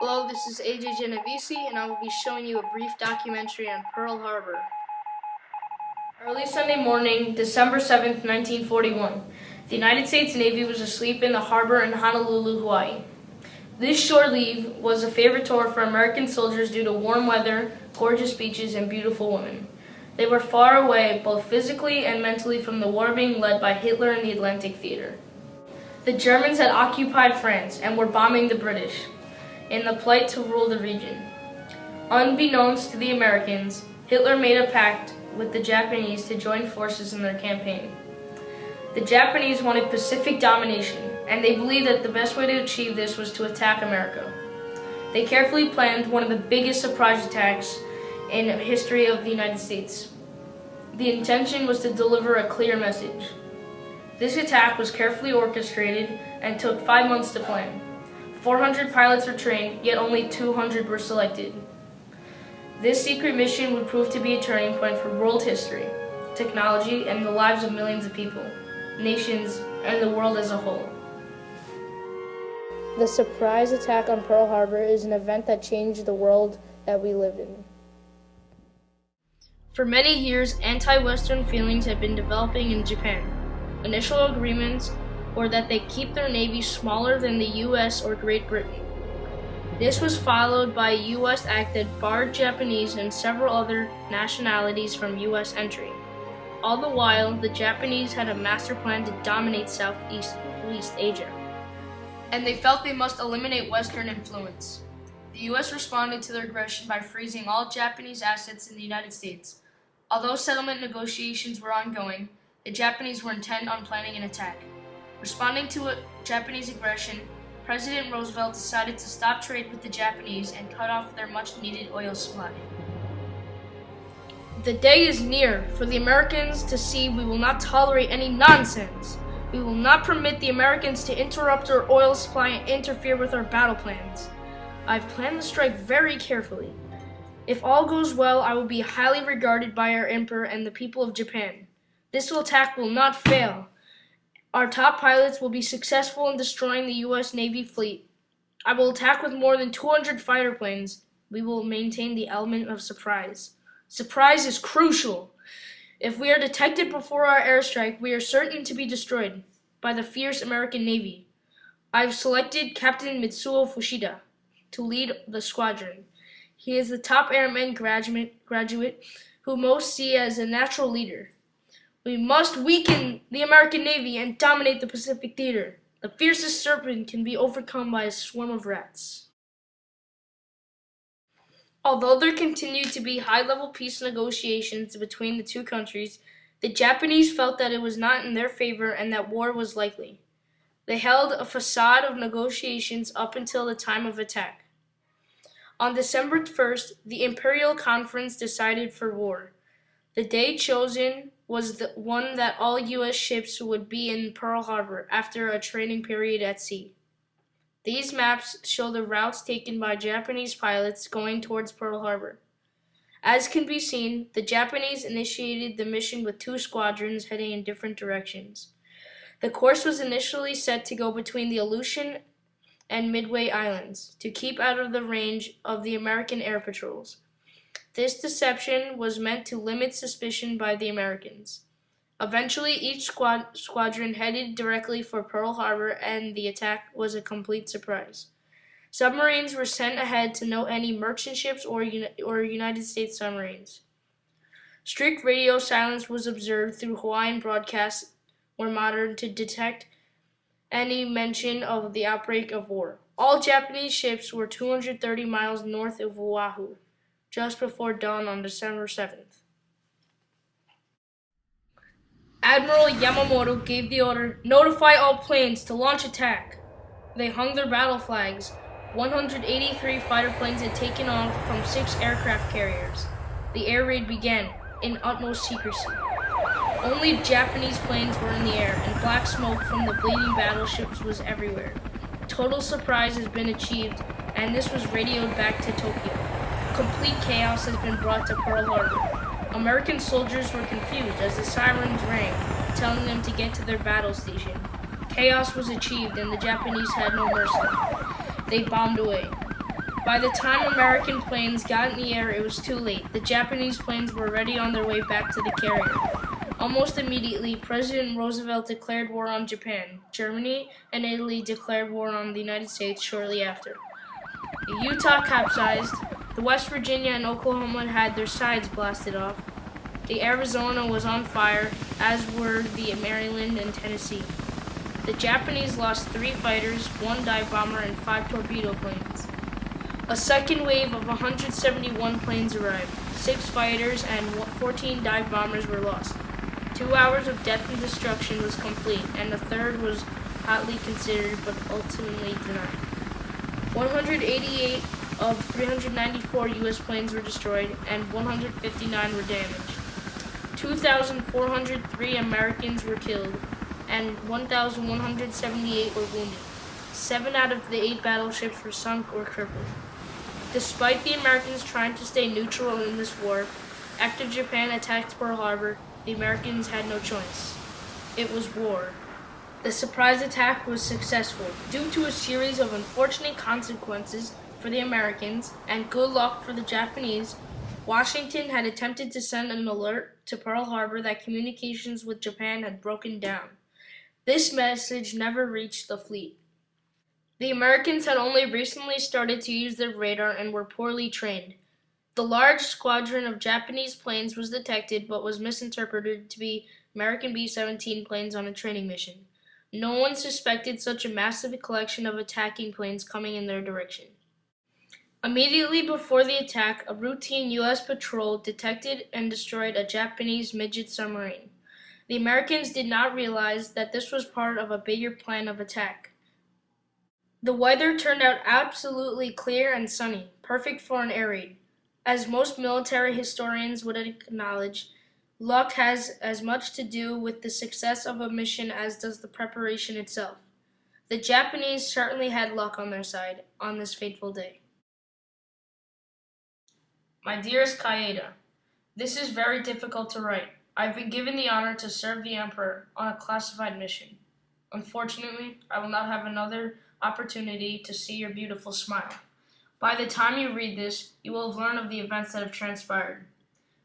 Hello, this is AJ Genovese, and I will be showing you a brief documentary on Pearl Harbor. Early Sunday morning, December 7th, 1941, the United States Navy was asleep in the harbor in Honolulu, Hawaii. This shore leave was a favorite tour for American soldiers due to warm weather, gorgeous beaches, and beautiful women. They were far away, both physically and mentally, from the war being led by Hitler and the Atlantic Theater. The Germans had occupied France and were bombing the British in the plight to rule the region. Unbeknownst to the Americans, Hitler made a pact with the Japanese to join forces in their campaign. The Japanese wanted Pacific domination, and they believed that the best way to achieve this was to attack America. They carefully planned one of the biggest surprise attacks in the history of the United States. The intention was to deliver a clear message. This attack was carefully orchestrated and took 5 months to plan. 400 pilots were trained, yet only 200 were selected. This secret mission would prove to be a turning point for world history, technology, and the lives of millions of people, nations, and the world as a whole. The surprise attack on Pearl Harbor is an event that changed the world that we live in. For many years, anti-Western feelings had been developing in Japan. Initial agreements were that they keep their navy smaller than the U.S. or Great Britain. This was followed by a U.S. act that barred Japanese and several other nationalities from U.S. entry. All the while, the Japanese had a master plan to dominate Southeast Asia, and they felt they must eliminate Western influence. The U.S. responded to their aggression by freezing all Japanese assets in the United States. Although settlement negotiations were ongoing, the Japanese were intent on planning an attack. Responding to Japanese aggression, President Roosevelt decided to stop trade with the Japanese and cut off their much-needed oil supply. The day is near for the Americans to see we will not tolerate any nonsense. We will not permit the Americans to interrupt our oil supply and interfere with our battle plans. I've planned the strike very carefully. If all goes well, I will be highly regarded by our emperor and the people of Japan. This attack will not fail. Our top pilots will be successful in destroying the U.S. Navy fleet. I will attack with more than 200 fighter planes. We will maintain the element of surprise. Surprise is crucial. If we are detected before our airstrike, we are certain to be destroyed by the fierce American Navy. I've selected Captain Mitsuo Fushida to lead the squadron. He is the top airman graduate who most see as a natural leader. We must weaken the American Navy and dominate the Pacific theater. The fiercest serpent can be overcome by a swarm of rats. Although there continued to be high-level peace negotiations between the two countries, the Japanese felt that it was not in their favor and that war was likely. They held a facade of negotiations up until the time of attack. On December 1st, the Imperial Conference decided for war. The day chosen was the one that all U.S. ships would be in Pearl Harbor after a training period at sea. These maps show the routes taken by Japanese pilots going towards Pearl Harbor. As can be seen, the Japanese initiated the mission with 2 squadrons heading in different directions. The course was initially set to go between the Aleutian and Midway Islands to keep out of the range of the American air patrols. This deception was meant to limit suspicion by the Americans. Eventually, each squadron headed directly for Pearl Harbor, and the attack was a complete surprise. Submarines were sent ahead to note any merchant ships or United States submarines. Strict radio silence was observed through Hawaiian broadcasts were monitored to detect any mention of the outbreak of war. All Japanese ships were 230 miles north of Oahu, just before dawn on December 7th. Admiral Yamamoto gave the order, "Notify all planes to launch attack." They hung their battle flags. 183 fighter planes had taken off from 6 aircraft carriers. The air raid began in utmost secrecy. Only Japanese planes were in the air, and black smoke from the bleeding battleships was everywhere. Total surprise has been achieved, and this was radioed back to Tokyo. Complete chaos has been brought to Pearl Harbor. American soldiers were confused as the sirens rang, telling them to get to their battle station. Chaos was achieved and the Japanese had no mercy. They bombed away. By the time American planes got in the air, it was too late. The Japanese planes were already on their way back to the carrier. Almost immediately, President Roosevelt declared war on Japan. Germany and Italy declared war on the United States shortly after. The Utah capsized. The West Virginia and Oklahoma had their sides blasted off. The Arizona was on fire, as were the Maryland and Tennessee. The Japanese lost 3 fighters, 1 dive bomber, and 5 torpedo planes. A second wave of 171 planes arrived. 6 fighters and 14 dive bombers were lost. 2 hours of death and destruction was complete, and the third was hotly considered but ultimately denied. 188 of 394 U.S. planes were destroyed, and 159 were damaged. 2,403 Americans were killed, and 1,178 were wounded. 7 out of the 8 battleships were sunk or crippled. Despite the Americans trying to stay neutral in this war, after Japan attacked Pearl Harbor, the Americans had no choice. It was war. The surprise attack was successful. Due to a series of unfortunate consequences for the Americans and good luck for the Japanese, Washington had attempted to send an alert to Pearl Harbor that communications with Japan had broken down. This message never reached the fleet. The Americans had only recently started to use their radar and were poorly trained. The large squadron of Japanese planes was detected but was misinterpreted to be American B-17 planes on a training mission. No one suspected such a massive collection of attacking planes coming in their direction. Immediately before the attack, a routine U.S. patrol detected and destroyed a Japanese midget submarine. The Americans did not realize that this was part of a bigger plan of attack. The weather turned out absolutely clear and sunny, perfect for an air raid. As most military historians would acknowledge, luck has as much to do with the success of a mission as does the preparation itself. The Japanese certainly had luck on their side on this fateful day. My dearest Kaeda, this is very difficult to write. I've been given the honor to serve the Emperor on a classified mission. Unfortunately, I will not have another opportunity to see your beautiful smile. By the time you read this, you will have learned of the events that have transpired.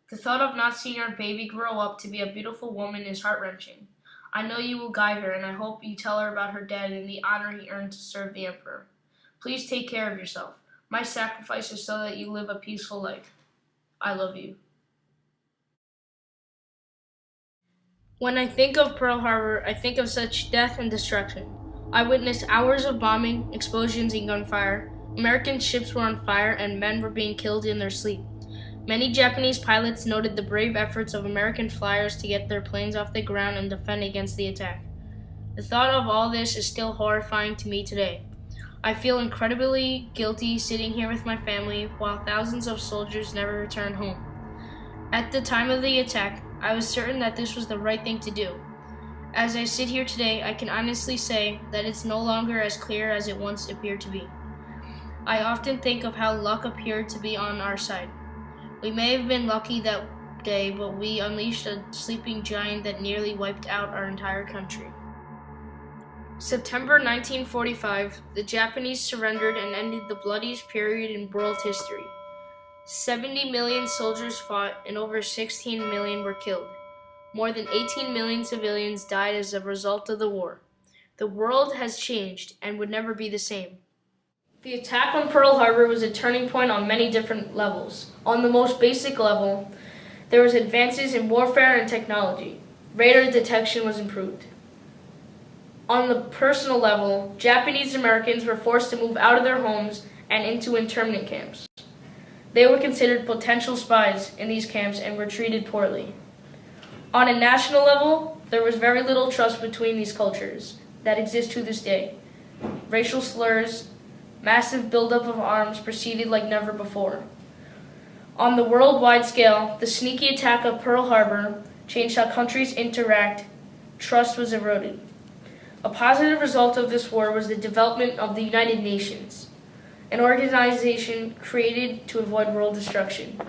The thought of not seeing our baby grow up to be a beautiful woman is heart-wrenching. I know you will guide her, and I hope you tell her about her dad and the honor he earned to serve the Emperor. Please take care of yourself. My sacrifice is so that you live a peaceful life. I love you. When I think of Pearl Harbor, I think of such death and destruction. I witnessed hours of bombing, explosions, and gunfire. American ships were on fire, and men were being killed in their sleep. Many Japanese pilots noted the brave efforts of American flyers to get their planes off the ground and defend against the attack. The thought of all this is still horrifying to me today. I feel incredibly guilty sitting here with my family while thousands of soldiers never return home. At the time of the attack, I was certain that this was the right thing to do. As I sit here today, I can honestly say that it's no longer as clear as it once appeared to be. I often think of how luck appeared to be on our side. We may have been lucky that day, but we unleashed a sleeping giant that nearly wiped out our entire country. September 1945, the Japanese surrendered and ended the bloodiest period in world history. 70 million soldiers fought and over 16 million were killed. More than 18 million civilians died as a result of the war. The world has changed and would never be the same. The attack on Pearl Harbor was a turning point on many different levels. On the most basic level, there was advances in warfare and technology. Radar detection was improved. On the personal level, Japanese Americans were forced to move out of their homes and into internment camps. They were considered potential spies in these camps and were treated poorly. On a national level, there was very little trust between these cultures that exist to this day. Racial slurs, massive buildup of arms proceeded like never before. On the worldwide scale, the sneaky attack of Pearl Harbor changed how countries interact. Trust was eroded. A positive result of this war was the development of the United Nations, an organization created to avoid world destruction.